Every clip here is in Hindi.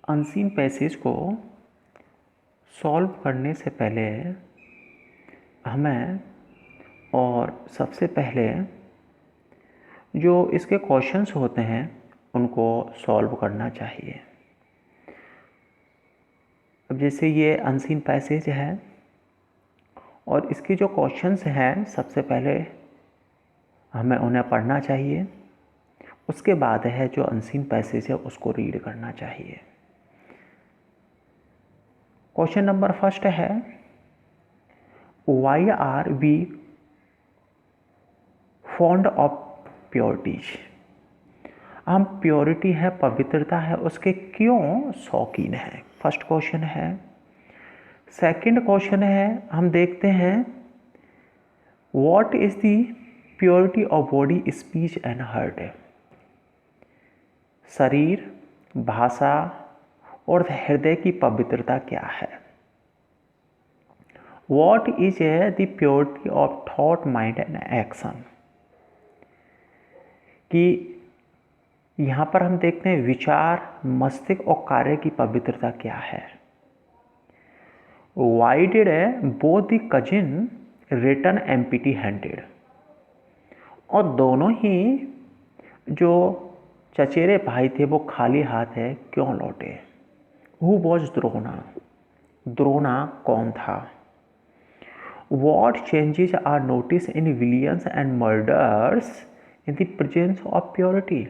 अनसीन पैसेज को सॉल्व करने से पहले हमें और सबसे पहले जो इसके क्वेश्चंस होते हैं उनको सॉल्व करना चाहिए। अब जैसे ये अनसीन पैसेज है और इसके जो क्वेश्चंस हैं सबसे पहले हमें उन्हें पढ़ना चाहिए, उसके बाद है जो अनसीन पैसेज है उसको रीड करना चाहिए। क्वेश्चन नंबर फर्स्ट है, why are we fond of purities. हम प्योरिटी है, पवित्रता है, उसके क्यों शौकीन हैं, फर्स्ट क्वेश्चन है। सेकंड क्वेश्चन है, हम देखते हैं what is the purity of body, speech and heart. शरीर, भाषा और हृदय की पवित्रता क्या है। What is the purity of thought, mind and action. कि यहाँ पर हम देखते हैं विचार, मस्तिष्क और कार्य की पवित्रता क्या है। Y did both the cousin return empty handed. और दोनों ही जो चचेरे भाई थे वो खाली हाथ है क्यों लौटे। हु वॉज द्रोणा, द्रोणा कौन था। What changes are notice in villains and murders in the presence of purity.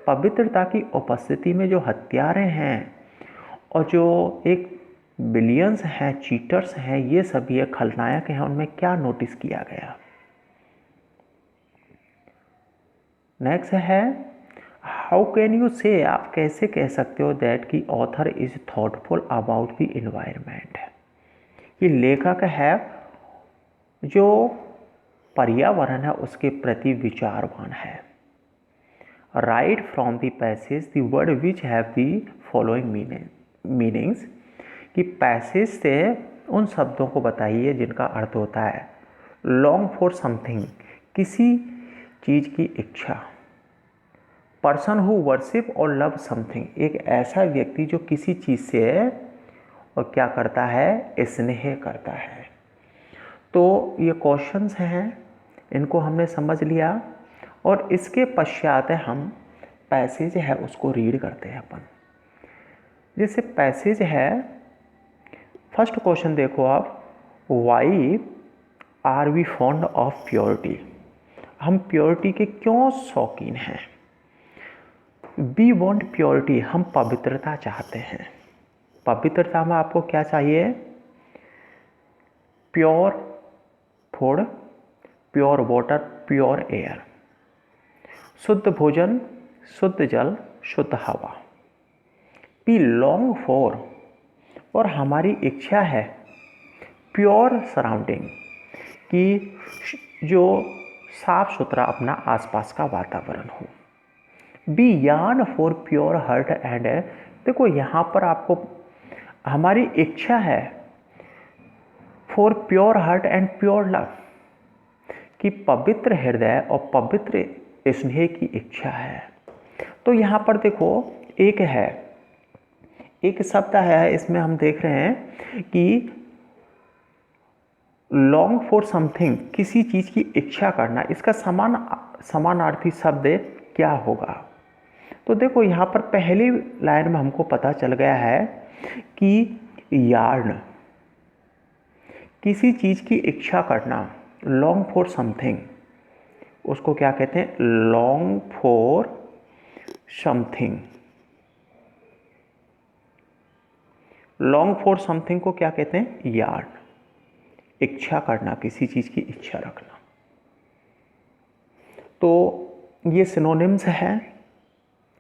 पवित्रता की उपस्थिति में जो हत्यारे हैं और जो एक बिलियंस हैं, चीटर्स हैं, ये सभी खलनायक हैं, उनमें क्या नोटिस किया गया। नेक्स्ट है, हाउ कैन यू से, आप कैसे कह सकते हो दैट की author is thoughtful about the environment. ये लेखक है जो पर्यावरण है उसके प्रति विचारवान है। Right from the passage the word which have the following meanings. कि पैसेज से उन शब्दों को बताइए जिनका अर्थ होता है लॉन्ग फॉर समथिंग, किसी चीज़ की इच्छा। पर्सन हु वर्शिप और लव समथिंग, एक ऐसा व्यक्ति जो किसी चीज़ से और क्या करता है, स्नेह करता है। तो ये क्वेश्चंस हैं, इनको हमने समझ लिया और इसके पश्चात हम पैसेज है उसको रीड करते हैं अपन। जैसे पैसेज है, फर्स्ट क्वेश्चन देखो आप, why are we fond of purity. हम प्योरिटी के क्यों शौकीन हैं। वी वॉन्ट प्योरिटी, हम पवित्रता चाहते हैं। पवित्रता में आपको क्या चाहिए, pure food, pure water, pure air, शुद्ध भोजन, शुद्ध जल, शुद्ध हवा। वी लॉन्ग फॉर, और हमारी इच्छा है प्योर सराउंडिंग, कि जो साफ सुथरा अपना आसपास का वातावरण हो। Be yearn for pure heart and, देखो यहाँ पर आपको हमारी इच्छा है for pure heart and pure love, कि पवित्र हृदय और पवित्र स्नेह की इच्छा है। तो यहाँ पर देखो एक है, एक शब्द है, इसमें हम देख रहे हैं कि लॉन्ग फॉर समथिंग, किसी चीज़ की इच्छा करना, इसका समानार्थी शब्द क्या होगा। तो देखो यहाँ पर पहली लाइन में हमको पता चल गया है कि यार्न, किसी चीज़ की इच्छा करना, लॉन्ग फॉर समथिंग, उसको क्या कहते हैं, long for something. Long for something को क्या कहते हैं, यार्न, इच्छा करना, किसी चीज़ की इच्छा रखना। तो ये सिनोनिम्स हैं,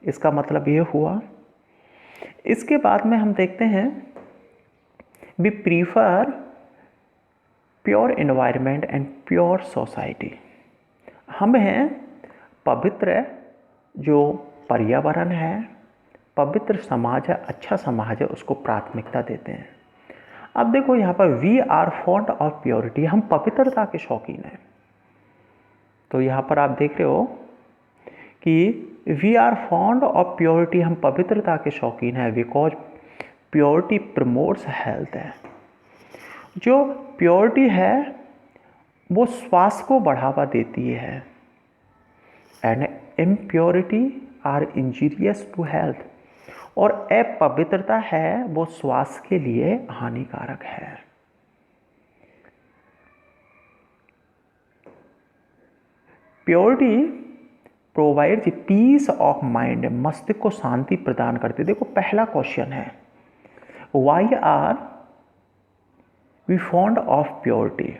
इसका मतलब ये हुआ। इसके बाद में हम देखते हैं we prefer pure environment and pure society. हम हैं पवित्र जो पर्यावरण है, पवित्र समाज है, अच्छा समाज है, उसको प्राथमिकता देते हैं। अब देखो यहाँ पर we are fond of purity, हम पवित्रता के शौकीन हैं। तो यहाँ पर आप देख रहे हो कि we are fond of purity, हम पवित्रता के शौकीन हैं, बिकॉज प्योरिटी प्रमोट्स हेल्थ है। जो प्योरिटी है वो स्वास्थ्य को बढ़ावा देती है, and impurity are injurious to health, और अपवित्रता है वो स्वास्थ्य के लिए हानिकारक है। Purity provides peace of mind, मस्तिष्क को शांति प्रदान करती है। देखो पहला क्वेश्चन है, why are we fond of purity,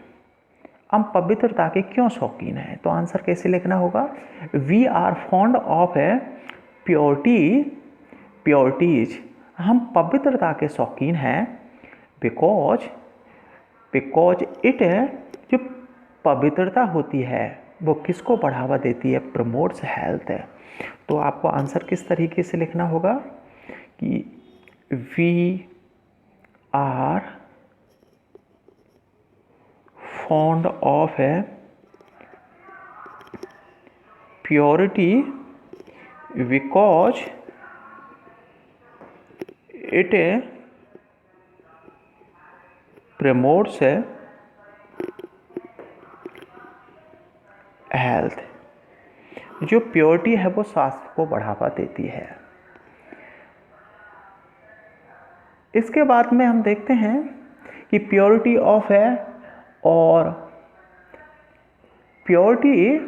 हम पवित्रता के क्यों शौकीन हैं? तो आंसर कैसे लिखना होगा, we are fond of purities, हम पवित्रता के शौकीन हैं, बिकॉज इट, जो पवित्रता होती है वो किसको बढ़ावा देती है, प्रमोट्स हेल्थ है। तो आपको आंसर किस तरीके से लिखना होगा कि we are fond of purity because it promotes health, जो प्योरिटी है वो स्वास्थ्य को बढ़ावा देती है। इसके बाद में हम देखते हैं कि प्योरिटी ऑफ है, और प्योरिटी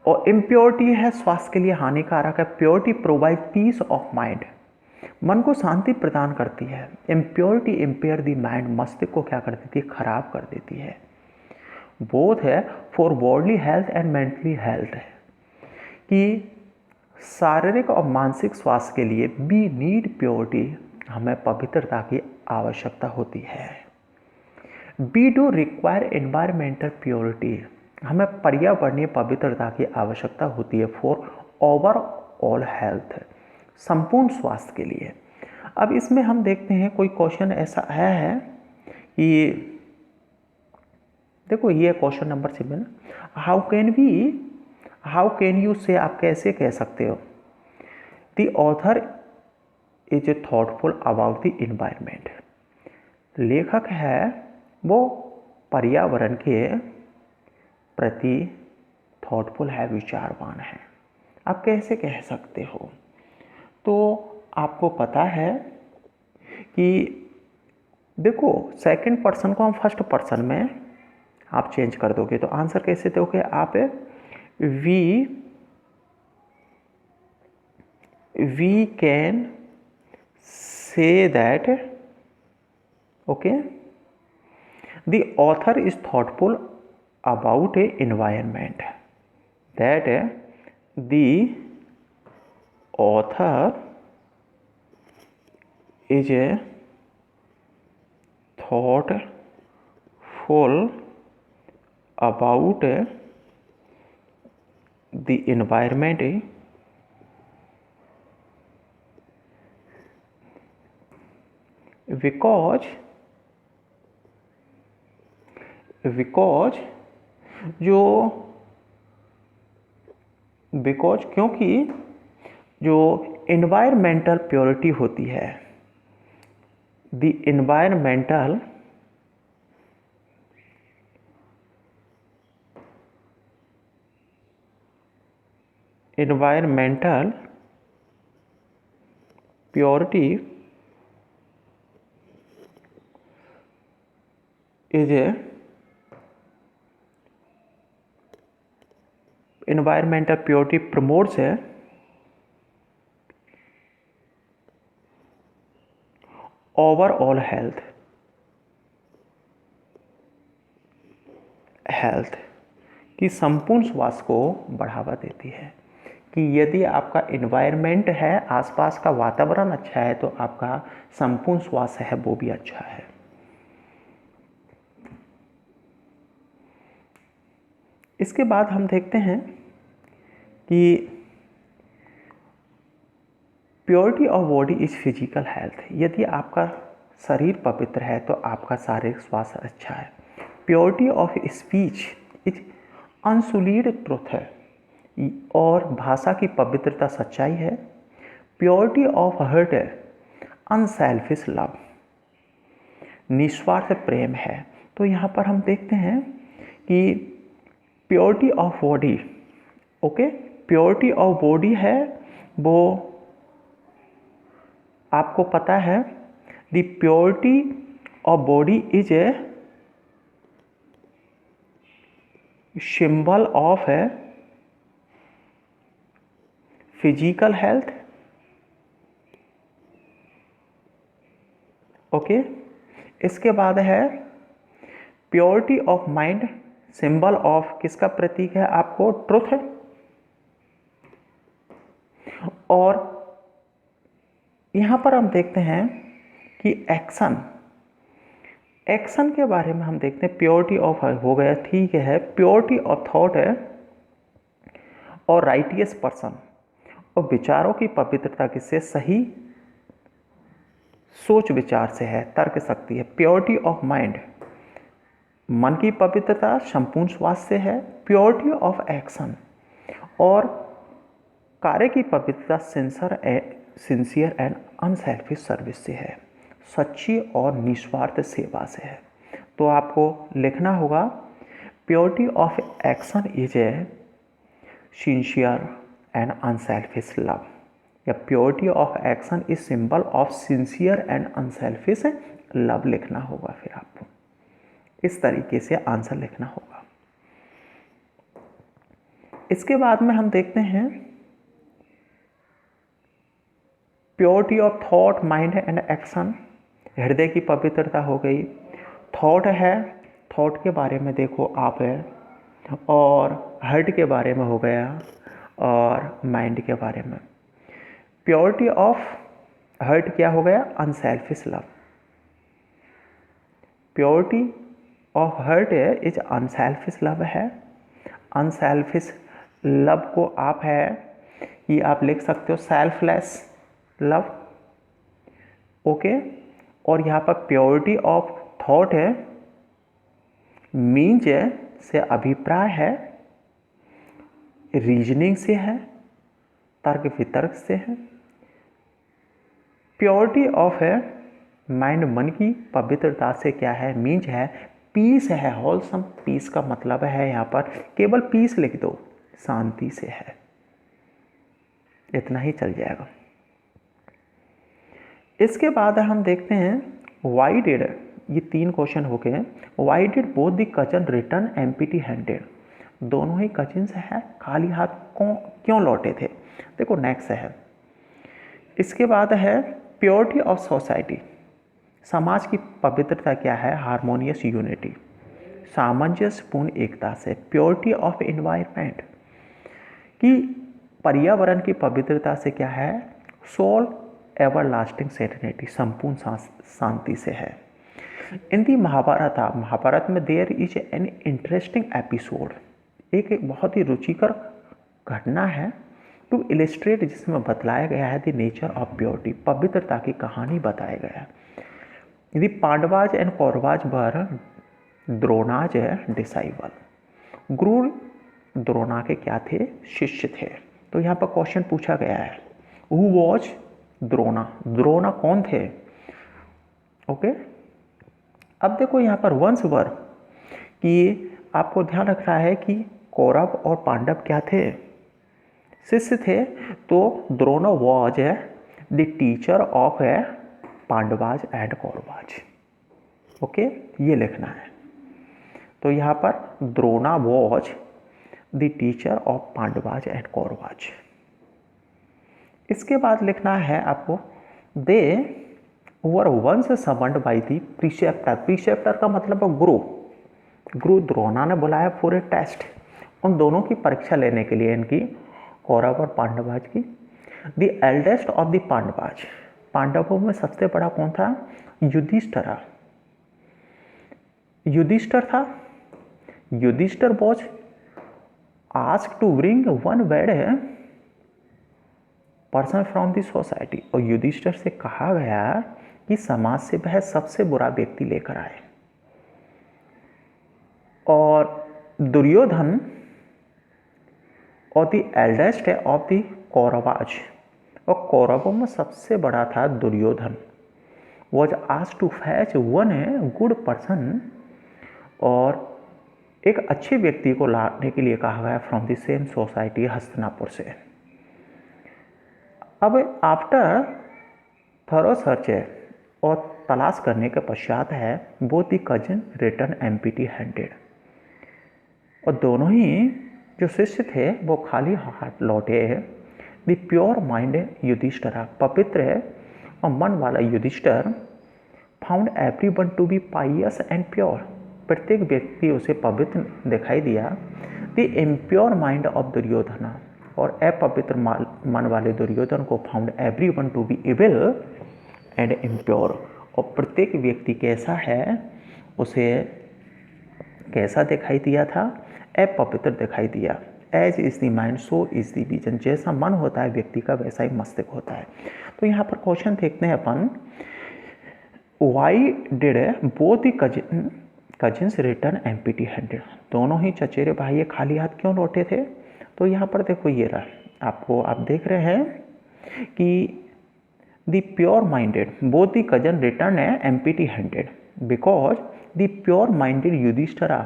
और इम्प्योरिटी है स्वास्थ्य के लिए हानिकारक है। Purity provide peace of mind, मन को शांति प्रदान करती है। इम्प्योरिटी इम्पेयर द माइंड, मस्तिष्क को क्या कर देती है, खराब कर देती है। बोथ है for bodily health and mentally health, है कि शारीरिक और मानसिक स्वास्थ्य के लिए वी नीड प्योरिटी, हमें पवित्रता की आवश्यकता होती है। We do require environmental purity, हमें पर्यावरणीय पवित्रता की आवश्यकता होती है फॉर ओवरऑल हेल्थ, संपूर्ण स्वास्थ्य के लिए। अब इसमें हम देखते हैं कोई क्वेश्चन ऐसा आया है कि देखो ये question number 7, how can you से, आप कैसे कह सकते हो, the author is a thoughtful about the environment, लेखक है वो पर्यावरण के प्रति थॉटफुल है, विचारवान है। आप कैसे कह सकते हो? तो आपको पता है कि देखो सेकंड पर्सन को हम फर्स्ट पर्सन में आप चेंज कर दोगे, तो आंसर कैसे दोगे आप, we can say that, okay, the author is thoughtful about a environment, that the author is a thoughtful about the environment because क्योंकि जो environmental purity होती है, the environmental purity is a environmental purity promotes a overall health की संपूर्ण स्वास्थ्य को बढ़ावा देती है। कि यदि आपका इन्वायरमेंट है, आसपास का वातावरण अच्छा है, तो आपका संपूर्ण स्वास्थ्य है वो भी अच्छा है। इसके बाद हम देखते हैं कि purity of body is physical health, यदि आपका शरीर पवित्र है तो आपका शारीरिक स्वास्थ्य अच्छा है। Purity of speech is unsullied truth है, और भाषा की पवित्रता सच्चाई है। प्योरिटी ऑफ हार्ट है अनसेल्फिश लव, निस्वार्थ प्रेम है। तो यहाँ पर हम देखते हैं कि purity of body, okay, purity of body है वो आपको पता है, the purity of body is a symbol of है फिजिकल हेल्थ, ओके। इसके बाद है purity of mind, symbol of किसका प्रतीक है आपको, ट्रुथ है। और यहां पर हम देखते हैं कि एक्शन के बारे में हम देखते हैं, प्योरिटी ऑफ हो गया, ठीक है। प्योरिटी ऑफ थॉट है और राइटियस पर्सन, और विचारों की पवित्रता किससे, सही सोच विचार से है, तर्क शक्ति है। प्योरिटी ऑफ माइंड, मन की पवित्रता संपूर्ण स्वास्थ्य से है। प्योरिटी ऑफ एक्शन और कार्य की पवित्रता सिंसियर एंड अनसेल्फिश सर्विस से है, सच्ची और निस्वार्थ सेवा से है। तो आपको लिखना होगा purity of action is a sincere and unselfish love, या purity of action is symbol of sincere and unselfish love लिखना होगा। फिर आपको इस तरीके से आंसर लिखना होगा। इसके बाद में हम देखते हैं purity of thought, mind and action, हृदय की पवित्रता हो गई। थॉट है, थॉट के बारे में देखो आप है, और हार्ट के बारे में हो गया, और माइंड के बारे में। प्योरिटी ऑफ हार्ट क्या हो गया, unselfish love. Purity of heart is unselfish love है। अनसेल्फिश लव को आप है कि आप लिख सकते हो सेल्फलेस लव, ओके। और यहाँ पर प्योरिटी ऑफ थॉट है, मीन्स से अभिप्राय है, रीजनिंग से है, तर्क वितर्क से है। प्योरिटी ऑफ है माइंड, मन की पवित्रता से क्या है, मीन्स है पीस है, होलसम पीस का मतलब है यहाँ पर केवल पीस लिख दो, शांति से है, इतना ही चल जाएगा। इसके बाद हम देखते हैं वाई डिड, ये 3 क्वेश्चन हो गए। Y did both the cousin return empty handed, दोनों ही कजिन्स है खाली हाथ क्यों लौटे थे। देखो नेक्स्ट है। इसके बाद है प्योरिटी ऑफ सोसाइटी, समाज की पवित्रता क्या है, हारमोनियस यूनिटी, सामंजस्यपूर्ण एकता से। प्योरिटी ऑफ एनवायरनमेंट की पर्यावरण की पवित्रता से क्या है, सोल एवरलास्टिंग सेरेनिटी, संपूर्ण शांति से है। इन दी महाभारत में there is an interesting episode, एक बहुत ही रुचिकर घटना है, टू इलिस्ट्रेट, जिसमें बतलाया गया है द नेचर ऑफ प्योरिटी, पवित्रता की कहानी बताया गया है। यदि Pandavas and Kauravas were Drona's disciple, Guru Drona के क्या थे, शिष्य थे। तो यहाँ पर क्वेश्चन पूछा गया है हु वॉज द्रोणा, द्रोणा कौन थे, ओके। अब देखो यहाँ पर वंशवर कि आपको ध्यान रखना है कि कौरव और पांडव क्या थे, शिष्य थे। तो Drona was the teacher of Pandavas and Kauravas, okay, ये लिखना है। तो यहाँ पर Drona was the teacher of Pandavas and Kauravas. इसके बाद लिखना है आपको they were once summoned by the preceptor, preceptor का मतलब है गुरु, गुरु द्रोणा ने बुलाया फॉर ए टेस्ट, उन दोनों की परीक्षा लेने के लिए, इनकी कौरव और पांडवाज की। The eldest of the Pandavas, पांडवों में सबसे बड़ा कौन था, युधिष्ठिर, युधिष्ठिर था। Yudhishthira was asked to bring one bad person from the society, और युधिष्ठिर से कहा गया कि समाज से वह सबसे बुरा व्यक्ति लेकर आए। और दुर्योधन और the eldest of the Kauravas, और कौरवों में सबसे बड़ा था Duryodhana, was asked to fetch one good person, और एक अच्छे व्यक्ति को लाने के लिए कहा गया from the same society, Hastinapur से। अब आफ्टर थरो सर्च और तलाश करने के पश्चात है both the cousin return empty handed, और दोनों ही जो शिष्य थे वो खाली हाथ लौटे। द प्योर माइंड युधिष्ठिर, पवित्र और मन वाला Yudhishthira, found everyone to be pious and pure, प्रत्येक व्यक्ति उसे पवित्र दिखाई दिया। The impure mind of Duryodhana, और अपवित्र मन वाले दुर्योधन को found everyone to be evil and impure, और प्रत्येक व्यक्ति कैसा है उसे कैसा दिखाई दिया था, अपवित्र दिखाई दिया। As is the mind so is the vision, जैसा मन होता है व्यक्ति का वैसा ही मस्तिष्क होता है। तो यहाँ पर क्वेश्चन देखते हैं अपन, why did both the cousins return empty handed, दोनों ही चचेरे भाई खाली हाथ क्यों लौटे थे? तो यहाँ पर देखो ये रहा, आपको आप देख रहे हैं कि the pure minded both the cousin return empty handed because the pure minded Yudhishthira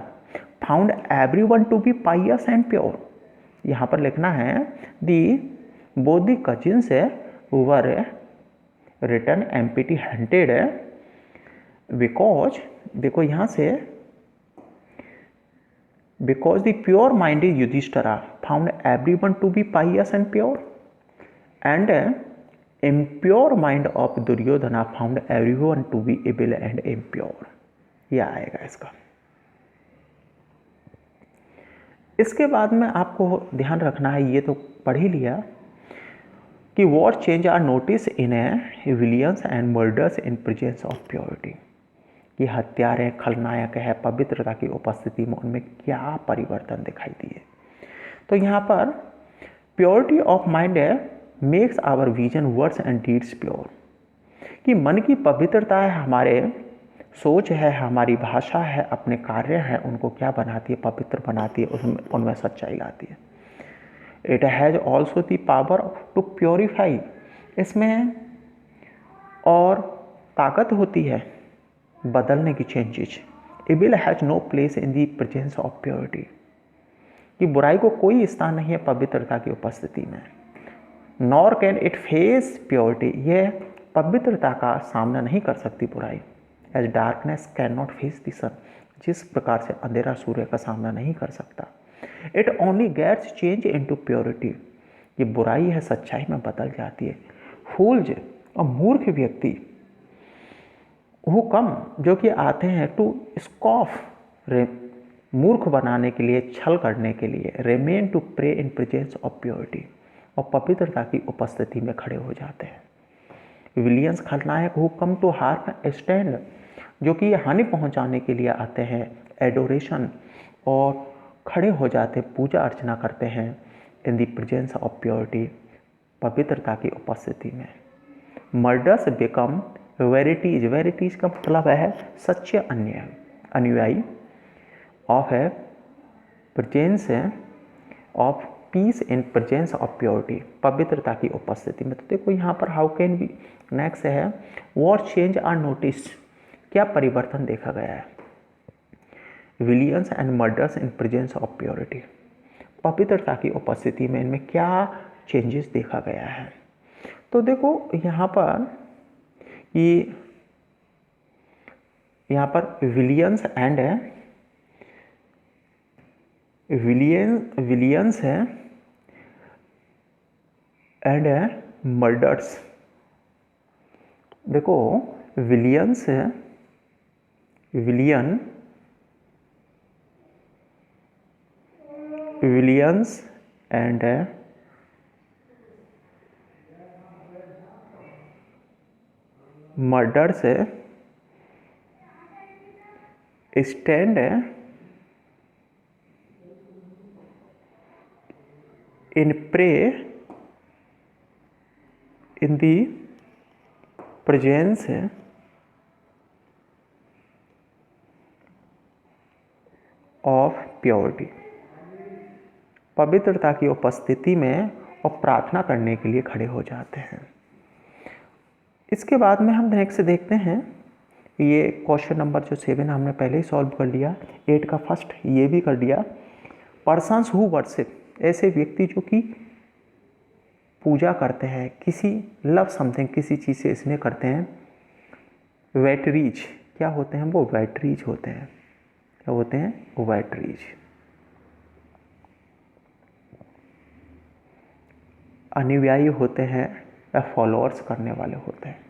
found everyone to be pious and pure. यहाँ पर लिखना है the both the cousins were return empty handed because, देखो यहाँ से, because the pure minded Yudhishthira found everyone to be pious and pure, and impure mind of Duryodhana found everyone to be evil and impure. यह आएगा इसका। इसके बाद में आपको ध्यान रखना है, ये तो पढ़ ही लिया कि what change are notice in villains and murders in presence of purity, कि हत्यारे खलनायक है पवित्रता की उपस्थिति में उनमें क्या परिवर्तन दिखाई दिए। तो यहाँ पर purity of mind makes our vision words and deeds pure, कि मन की पवित्रता है, हमारे सोच है, हमारी भाषा है, अपने कार्य हैं, उनको क्या बनाती है, पवित्र बनाती है, उनमें सच्चाई लाती है। It has also the power to purify, इसमें और ताकत होती है बदलने की, changes. Evil has no place in the presence of purity, कि बुराई को कोई स्थान नहीं है पवित्रता की उपस्थिति में। Nor can it face purity, यह पवित्रता का सामना नहीं कर सकती बुराई। As darkness can not face the sun, जिस प्रकार से अंधेरा सूर्य का सामना नहीं कर सकता। It only gets change into purity, ये बुराई है सच्चाई में बदल जाती है। फूल्स और मूर्ख व्यक्ति वो कम जो कि आते हैं टू स्कॉफ, मूर्ख बनाने के लिए, छल करने के लिए, remain to pray in presence of purity, और पवित्रता की उपस्थिति में खड़े हो जाते हैं। विलियंस खलनायक who come to harm stand, जो कि हानि पहुंचाने के लिए आते हैं, एडोरेशन, और खड़े हो जाते, पूजा अर्चना करते हैं इन द प्रेजेंस ऑफ प्योरिटी, पवित्रता की उपस्थिति में। मर्डर्स बिकम वेरिटीज, वेरिटीज का मतलब है सच्चे अनुयायी ऑफ है presence of peace in presence of purity, पवित्रता की उपस्थिति में। तो देखो यहाँ पर हाउ कैन बी, नेक्स्ट है व्हाट चेंज आर नोटिस, क्या परिवर्तन देखा गया है। Williams and murders in presence of purity, पवित्रता की उपस्थिति में इनमें क्या चेंजेस देखा गया है। तो देखो यहाँ पर ये, यहाँ पर विलियंस एंड विलियंस है एंड मर्डर्स। देखो विलियंस है, Williams and murders stand in prey in the presence of purity, पवित्रता की उपस्थिति में और प्रार्थना करने के लिए खड़े हो जाते हैं। इसके बाद में हम नेक्स्ट देखते हैं, ये क्वेश्चन नंबर जो 7 हमने पहले ही सॉल्व कर लिया, 8 का फर्स्ट ये भी कर दिया। पर्सन्स हु वर्शिप, ऐसे व्यक्ति जो कि पूजा करते हैं, किसी लव समथिंग, किसी चीज़ से इसमें करते हैं, वेटरीज, क्या होते हैं वो? वेटरीज होते हैं। क्या होते हैं? वेटरीज। अनुयायी होते हैं या फॉलोअर्स करने वाले होते हैं।